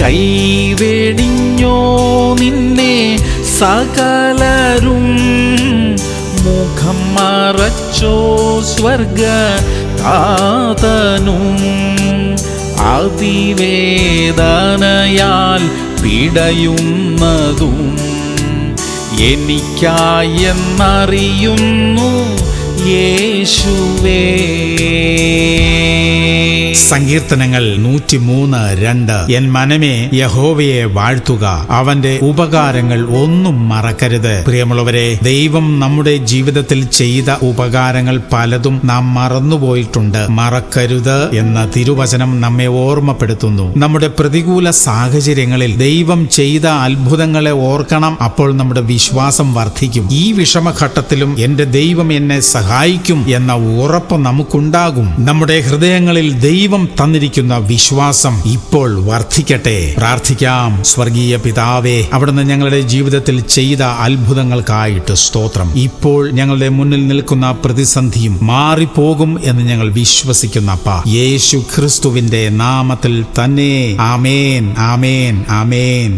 കൈവെടിഞ്ഞോ നിന്നെ സകലരും, മുഖം മറച്ചോ സ്വർഗ താതനും. അതിവേദനയാൽ പിടയുന്നതും എനിക്കായെന്നറിയുന്നു യേശുവേ. സങ്കീർത്തനങ്ങൾ 103:2. എൻ മനമേ യഹോവയെ വാഴ്ത്തുക, അവന്റെ ഉപകാരങ്ങൾ ഒന്നും മറക്കരുത്. പ്രിയമുള്ളവരെ, ദൈവം നമ്മുടെ ജീവിതത്തിൽ ചെയ്ത ഉപകാരങ്ങൾ പലതും നാം മറന്നുപോയിട്ടുണ്ട്. മറക്കരുത് എന്ന തിരുവചനം നമ്മെ ഓർമ്മപ്പെടുത്തുന്നു. നമ്മുടെ പ്രതികൂല സാഹചര്യങ്ങളിൽ ദൈവം ചെയ്ത അത്ഭുതങ്ങളെ ഓർക്കണം. അപ്പോൾ നമ്മുടെ വിശ്വാസം വർദ്ധിക്കും. ഈ വിഷമഘട്ടത്തിലും എന്റെ ദൈവം എന്നെ സഹായിക്കും എന്ന ഉറപ്പ് നമുക്കുണ്ടാകും. നമ്മുടെ ഹൃദയങ്ങളിൽ ദൈവം തന്നിരിക്കുന്ന വിശ്വാസം ഇപ്പോൾ വർദ്ധിക്കട്ടെ. പ്രാർത്ഥിക്കാം. സ്വർഗീയ പിതാവേ, അവിടുന്ന് ഞങ്ങളുടെ ജീവിതത്തിൽ ചെയ്ത അത്ഭുതങ്ങൾക്കായിട്ട് സ്തോത്രം. ഇപ്പോൾ ഞങ്ങളുടെ മുന്നിൽ നിൽക്കുന്ന പ്രതിസന്ധിയും മാറിപ്പോകും എന്ന് ഞങ്ങൾ വിശ്വസിക്കുന്നപ്പ, യേശു ക്രിസ്തുവിന്റെ നാമത്തിൽ തന്നെ. ആമേൻ, ആമേൻ, ആമേൻ.